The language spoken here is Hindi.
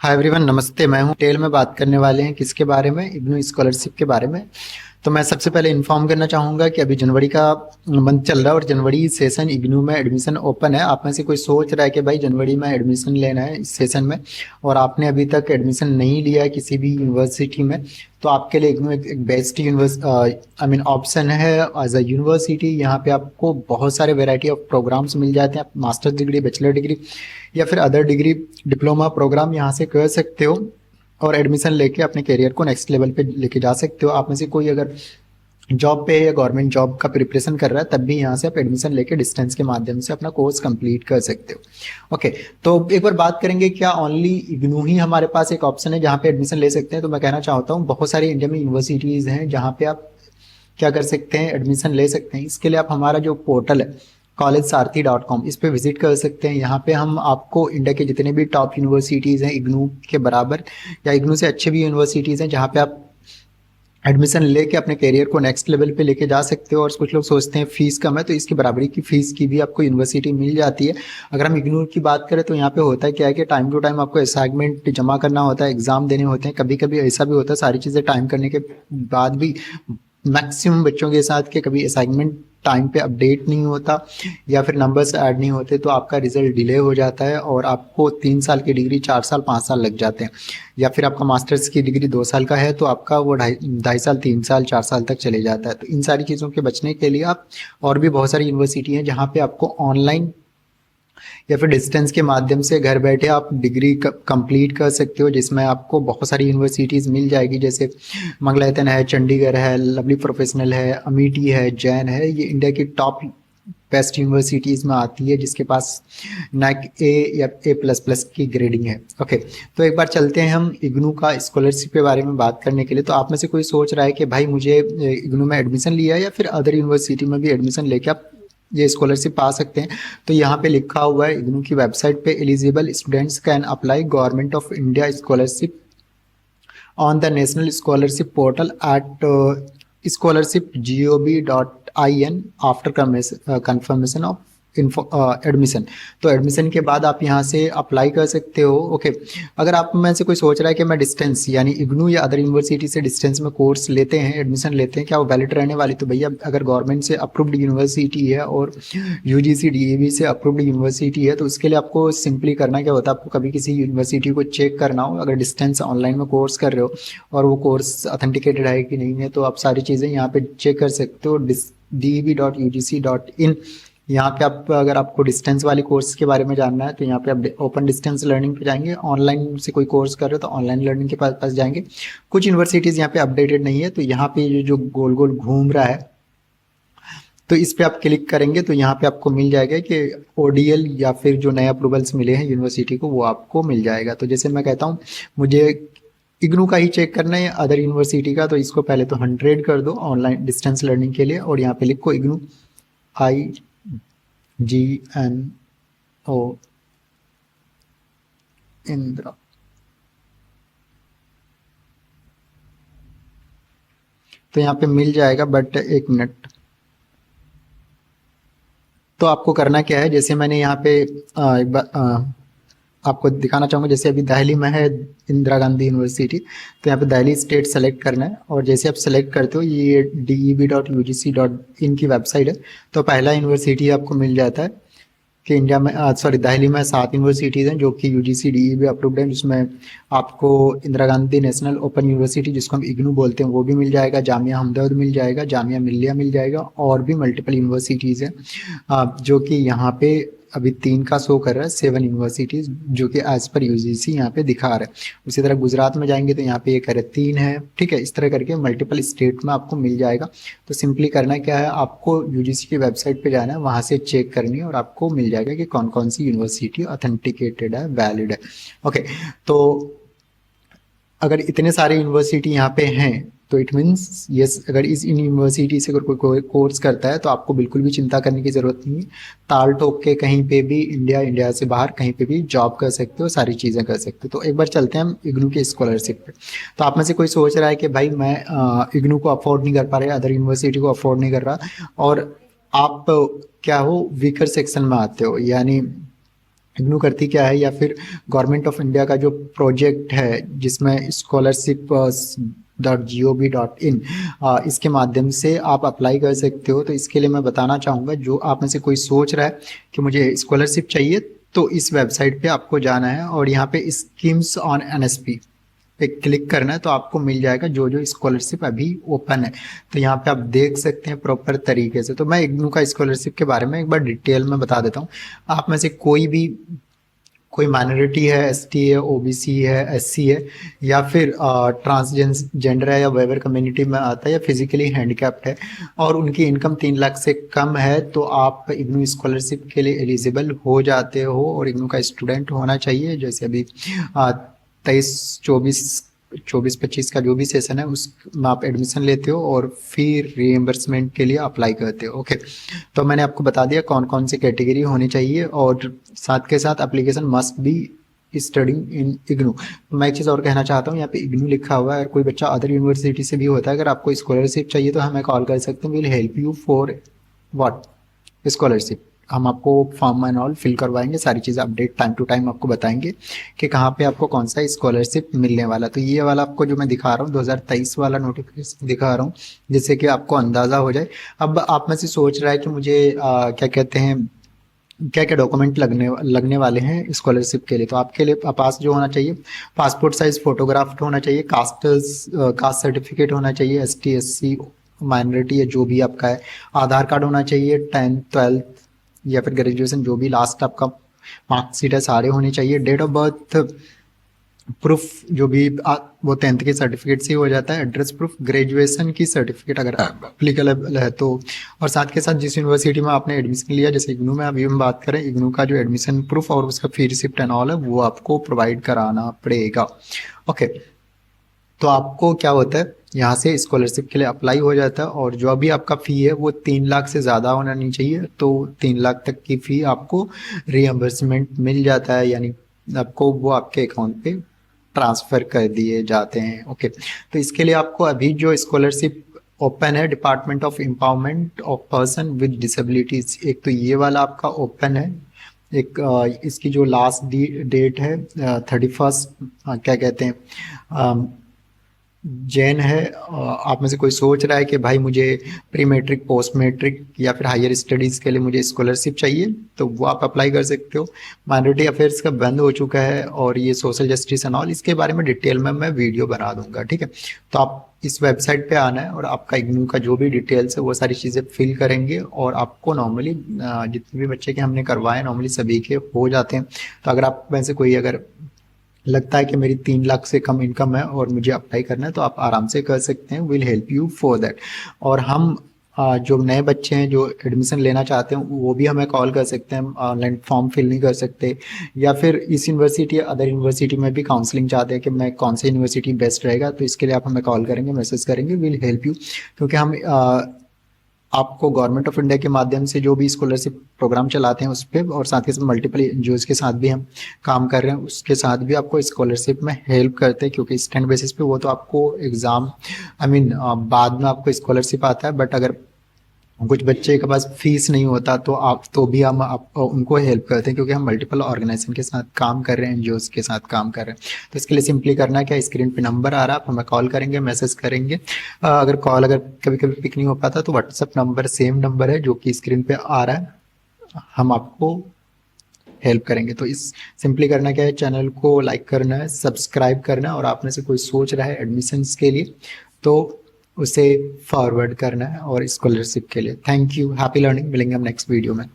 हाय एवरीवन, नमस्ते। मैं हूं टेल में बात करने वाले हैं किसके बारे में, इग्नू स्कॉलरशिप के बारे में। तो मैं सबसे पहले इन्फॉर्म करना चाहूँगा कि अभी जनवरी का मंथ चल रहा है और जनवरी सेशन इग्नू में एडमिशन ओपन है। आप में से कोई सोच रहा है कि भाई जनवरी में एडमिशन लेना है इस सेशन में और आपने अभी तक एडमिशन नहीं लिया है किसी भी यूनिवर्सिटी में, तो आपके लिए इग्नू एक बेस्ट ऑप्शन है एज अ यूनिवर्सिटी। यहाँ पे आपको बहुत सारे वेराइटी ऑफ प्रोग्राम्स मिल जाते हैं। आप मास्टर्स डिग्री, बैचलर डिग्री या फिर अदर डिग्री, डिप्लोमा प्रोग्राम यहाँ से कर सकते हो और एडमिशन लेके अपने करियर को नेक्स्ट लेवल पे लेके जा सकते हो। आप में से कोई अगर जॉब पे है या गवर्नमेंट जॉब का प्रिपरेशन कर रहा है तब भी यहाँ से आप एडमिशन लेके डिस्टेंस के माध्यम से अपना कोर्स कंप्लीट कर सकते हो। ओके, तो एक बार बात करेंगे क्या ओनली इग्नू ही हमारे पास एक ऑप्शन है जहाँ पे एडमिशन ले सकते हैं। तो मैं कहना चाहता हूँ बहुत सारी इंडिया में यूनिवर्सिटीज़ हैं जहाँ पे आप क्या कर सकते हैं, एडमिशन ले सकते हैं। इसके लिए आप हमारा जो पोर्टल है collegesaarthi.com, इस पे विजिट कर सकते हैं। यहाँ पे हम आपको इंडिया के जितने भी टॉप यूनिवर्सिटीज़ हैं इग्नू के बराबर या इग्नू से अच्छे भी यूनिवर्सिटीज़ हैं जहाँ पे आप एडमिशन लेके अपने करियर को नेक्स्ट लेवल पे लेके जा सकते हो। और कुछ लोग सोचते हैं फीस कम है, तो इसकी बराबरी की फीस की भी आपको यूनिवर्सिटी मिल जाती है। अगर हम इग्नू की बात करें तो यहाँ पे होता है क्या है कि टाइम टू टाइम आपको असाइनमेंट जमा करना होता है, एग्जाम देने होते हैं। कभी कभी ऐसा भी होता है सारी चीज़ें टाइम करने के बाद भी मैक्सिमम बच्चों के साथ के कभी असाइनमेंट टाइम पे अपडेट नहीं होता या फिर नंबर्स ऐड नहीं होते, तो आपका रिजल्ट डिले हो जाता है और आपको 3 साल की डिग्री 4 साल 5 साल लग जाते हैं। या फिर आपका मास्टर्स की डिग्री 2 साल का है तो आपका वो ढाई साल 3 साल 4 साल तक चले जाता है। तो इन सारी चीज़ों के बचने के लिए आप और भी बहुत सारी यूनिवर्सिटी हैं जहाँ पे आपको ऑनलाइन या फिर डिस्टेंस के माध्यम से घर बैठे आप डिग्री कंप्लीट कर सकते हो, जिसमें आपको बहुत सारी यूनिवर्सिटीज़ मिल जाएगी जैसे मंगलायतन है, चंडीगढ़ है, लवली प्रोफेशनल है, अमिटी है, जैन है। ये इंडिया की टॉप बेस्ट यूनिवर्सिटीज़ में आती है जिसके पास नैक ए या A++ की ग्रेडिंग है। ओके, तो एक बार चलते हैं हम इग्नू का स्कॉलरशिप के बारे में बात करने के लिए। तो आप में से कोई सोच रहा है कि भाई मुझे इग्नू में एडमिशन लिया है या फिर अदर यूनिवर्सिटी में भी एडमिशन लेके आप ये स्कॉलरशिप पा सकते हैं। तो यहाँ पे लिखा हुआ है इग्नू की वेबसाइट पे, eligible students can apply government of India scholarship on the national scholarship portal at scholarship.gov.in after confirmation of admission. तो एडमिशन के बाद आप यहाँ से अप्लाई कर सकते हो। ओके, अगर आप में से कोई सोच रहा है कि मैं डिस्टेंस यानी इग्नू या अदर यूनिवर्सिटी से डिस्टेंस में कोर्स लेते हैं, एडमिशन लेते हैं, क्या वो वैलिड रहने वाली? तो भैया अगर गवर्नमेंट से अप्रूव्ड यूनिवर्सिटी है और यूजीसी डीएवी से अप्रूव्ड यूनिवर्सिटी है तो उसके लिए आपको सिंपली करना क्या होता है, आपको कभी किसी यूनिवर्सिटी को चेक करना हो, अगर डिस्टेंस ऑनलाइन में कोर्स कर रहे हो और वो कोर्स ऑथेंटिकेटेड है कि नहीं है, तो आप सारी चीज़ें यहाँ पे चेक कर सकते हो। DEV.UGC.in, यहाँ पे आप अगर आपको डिस्टेंस वाले कोर्स के बारे में जानना है तो यहाँ पे आप ओपन डिस्टेंस लर्निंग पे जाएंगे। ऑनलाइन से कोई कोर्स कर रहे हो तो ऑनलाइन लर्निंग के पास जाएंगे। कुछ यूनिवर्सिटीज़ यहाँ पे अपडेटेड नहीं है, तो यहाँ पे जो गोल गोल घूम रहा है तो इस पे आप क्लिक करेंगे तो यहाँ पे आपको मिल जाएगा कि ODL या फिर जो नए अप्रूवल्स मिले हैं यूनिवर्सिटी को वो आपको मिल जाएगा। तो जैसे मैं कहता हूँ मुझे इग्नू का ही चेक करना है अदर यूनिवर्सिटी का, तो इसको पहले तो 100 कर दो ऑनलाइन डिस्टेंस लर्निंग के लिए और यहाँ पे लिखो इग्नू IGNO इंदिरा। तो यहाँ पे मिल जाएगा, बट एक मिनट। तो आपको करना क्या है, जैसे मैंने यहाँ पे एक बार आपको दिखाना चाहूँगा। जैसे अभी दिल्ली में है इंदिरा गांधी यूनिवर्सिटी, तो यहाँ पे दिल्ली स्टेट सेलेक्ट करना है और जैसे आप सेलेक्ट करते हो ये DEV.UGC.in की वेबसाइट है। तो पहला यूनिवर्सिटी आपको मिल जाता है कि इंडिया में दिल्ली में 7 यूनिवर्सिटीज़ हैं जो कि UGC DEV अप्रूव्ड हैं, जिसमें आपको Indira Gandhi national open university जिसको हम इग्नू बोलते हैं वो भी मिल जाएगा, जामिया हमदर्द मिल जाएगा, जामिया मिल्लिया मिल जाएगा और भी मल्टीपल यूनिवर्सिटीज़ हैं जो कि यहाँ पे अभी 3 का शो कर रहा है, 7 यूनिवर्सिटीज़ जो कि एज पर UGC यहाँ पे दिखा रहा है। उसी तरह गुजरात में जाएंगे तो यहाँ पे ये कह रहे 3 है, ठीक है। इस तरह करके मल्टीपल स्टेट में आपको मिल जाएगा। तो सिंपली करना क्या है, आपको UGC की वेबसाइट पे जाना है, वहाँ से चेक करनी है और आपको मिल जाएगा कि कौन कौन सी यूनिवर्सिटी ऑथेंटिकेटेड है, वैलिड है। ओके, तो अगर इतने सारे यूनिवर्सिटी यहाँ पे हैं तो इट मीन्स यस, अगर इन यूनिवर्सिटी से अगर कोई कोर्स करता है तो आपको बिल्कुल भी चिंता करने की ज़रूरत नहीं है। ताल ठोक के कहीं पे भी इंडिया से बाहर कहीं पे भी जॉब कर सकते हो, सारी चीज़ें कर सकते हो। तो एक बार चलते हैं हम इग्नू के स्कॉलरशिप पे। तो आप में से कोई सोच रहा है कि भाई मैं इग्नू को अफोर्ड नहीं कर पा रहा, अदर यूनिवर्सिटी को अफोर्ड नहीं कर रहा और आप क्या हो, वीकर सेक्शन में आते हो, यानी इग्नू करती क्या है, या फिर गवर्नमेंट ऑफ इंडिया का जो प्रोजेक्ट है जिसमें स्कॉलरशिप .gov.in, इसके माध्यम से आप अप्लाई कर सकते हो। तो इसके लिए मैं बताना चाहूँगा, जो आप में से कोई सोच रहा है कि मुझे स्कॉलरशिप चाहिए, तो इस वेबसाइट पे आपको जाना है और यहाँ पे स्कीम्स ऑन एनएसपी पे क्लिक करना है, तो आपको मिल जाएगा जो जो स्कॉलरशिप अभी ओपन है। तो यहाँ पे आप देख सकते हैं प्रॉपर तरीके से। तो मैं इग्नू का स्कॉलरशिप के बारे में एक बार डिटेल में बता देता हूँ। आप में से कोई माइनॉरिटी है, एसटी है, ओबीसी है, एससी है, या फिर ट्रांसजेंडर है, या वेबर कम्युनिटी में आता है, या फिजिकली हैंडीकैप्ड है, और उनकी इनकम 3 लाख से कम है, तो आप इग्नू स्कॉलरशिप के लिए एलिजिबल हो जाते हो। और इग्नू का स्टूडेंट होना चाहिए। जैसे अभी 23-24-25 का जो भी सेशन है उसमें आप एडमिशन लेते हो और फिर रीएम्बर्समेंट के लिए अप्लाई करते हो। ओके, तो मैंने आपको बता दिया कौन कौन सी कैटेगरी होनी चाहिए, और साथ के साथ application must be studying in IGNOU. मैं एक चीज़ और कहना चाहता हूँ, यहाँ पे इग्नू लिखा हुआ है। अगर कोई बच्चा अदर यूनिवर्सिटी से भी होता है, अगर आपको स्कॉलरशिप चाहिए तो हमें कॉल कर सकते हैं। Will help you for what, scholarship. हम आपको फॉर्म एंड ऑल फिल करवाएंगे, सारी चीज़ें अपडेट टाइम टू टाइम आपको बताएंगे कि कहाँ पे आपको कौन सा स्कॉलरशिप मिलने वाला। तो ये वाला आपको जो मैं दिखा रहा हूँ 2023 वाला नोटिफिकेशन दिखा रहा हूँ, जिससे कि आपको अंदाज़ा हो जाए। अब आप में से सोच रहा है कि मुझे क्या कहते हैं, क्या क्या डॉक्यूमेंट लगने वाले हैं स्कॉलरशिप के लिए। तो आपके लिए पास जो होना चाहिए, पासपोर्ट साइज फोटोग्राफ होना चाहिए, कास्ट सर्टिफिकेट होना चाहिए, ST SC माइनॉरिटी है जो भी आपका है, आधार कार्ड होना चाहिए, 10th 12th या फिर ग्रेजुएशन जो भी लास्ट आपका मार्कशीट है सारे होने चाहिए। डेट ऑफ बर्थ प्रूफ जो भी वो 10th के सर्टिफिकेट से हो जाता है। एड्रेस प्रूफ, ग्रेजुएशन की सर्टिफिकेट अगर अप्लीकेबल है तो, और साथ के साथ जिस यूनिवर्सिटी में आपने एडमिशन लिया, जैसे इग्नू में अभी हम बात करें, इग्नू का जो एडमिशन प्रूफ और उसका फी रिसिप्ट एंड ऑल है वो आपको प्रोवाइड कराना पड़ेगा। ओके, तो आपको क्या होता है, यहाँ से स्कॉलरशिप के लिए अप्लाई हो जाता है, और जो अभी आपका फ़ी है वो 3 लाख से ज़्यादा होना नहीं चाहिए। तो 3 लाख तक की फ़ी आपको रीएम्बर्समेंट मिल जाता है, यानी आपको वो आपके अकाउंट पे ट्रांसफ़र कर दिए जाते हैं। ओके, तो इसके लिए आपको अभी जो स्कॉलरशिप ओपन है, department of empowerment of person with disabilities, एक तो ये वाला आपका ओपन है। एक इसकी जो लास्ट डेट है 31, क्या कहते हैं, जैन है। आप में से कोई सोच रहा है कि भाई मुझे प्री मैट्रिक, पोस्ट मैट्रिक या फिर हायर स्टडीज़ के लिए मुझे स्कॉलरशिप चाहिए, तो वो आप अप्लाई कर सकते हो। माइनॉरिटी अफेयर्स का बंद हो चुका है, और ये सोशल जस्टिस एंड ऑल, इसके बारे में डिटेल में मैं वीडियो बना दूंगा, ठीक है। तो आप इस वेबसाइट पे आना है और आपका इग्नू का जो भी डिटेल्स है वो सारी चीज़ें फिल करेंगे, और आपको नॉर्मली जितने भी बच्चे के हमने करवाए नॉर्मली सभी के हो जाते हैं। तो अगर आप में से कोई अगर लगता है कि मेरी 3 लाख से कम इनकम है और मुझे अप्लाई करना है, तो आप आराम से कर सकते हैं। Will help you for that. और हम जो नए बच्चे हैं जो एडमिशन लेना चाहते हैं वो भी हमें कॉल कर सकते हैं। ऑनलाइन फॉर्म फिल नहीं कर सकते, या फिर इस यूनिवर्सिटी या अदर यूनिवर्सिटी में भी काउंसलिंग चाहते हैं कि मैं कौन सी यूनिवर्सिटी बेस्ट रहेगा, तो इसके लिए आप हमें कॉल करेंगे, मैसेज करेंगे। विल हेल्प यू, क्योंकि हम आपको गवर्नमेंट ऑफ इंडिया के माध्यम से जो भी स्कॉलरशिप प्रोग्राम चलाते हैं उस पर, और साथ ही साथ मल्टीपल एनजीओज के साथ भी हम काम कर रहे हैं, उसके साथ भी आपको स्कॉलरशिप में हेल्प करते हैं। क्योंकि स्टैंड बेसिस पे वो तो आपको एग्ज़ाम बाद में आपको स्कॉलरशिप आता है, बट अगर कुछ बच्चे के पास फीस नहीं होता तो भी हम उनको हेल्प करते हैं, क्योंकि हम मल्टीपल ऑर्गेनाइजेशन के साथ काम कर रहे हैं, एनजीओज के साथ काम कर रहे हैं। तो इसके लिए सिंपली करना है क्या, स्क्रीन पे नंबर आ रहा है, आप हमें कॉल करेंगे, मैसेज करेंगे। अगर कभी कभी पिक नहीं हो पाता तो व्हाट्सअप नंबर सेम नंबर है जो कि स्क्रीन पे आ रहा है, हम आपको हेल्प करेंगे। तो इस सिंपली करना क्या है, चैनल को लाइक करना है, सब्सक्राइब करना है, और आप में से कोई सोच रहा है एडमिशन्स के लिए तो उसे फॉरवर्ड करना है, और स्कॉलरशिप के लिए। Thank you, happy learning. मिलेंगे हम नेक्स्ट वीडियो में।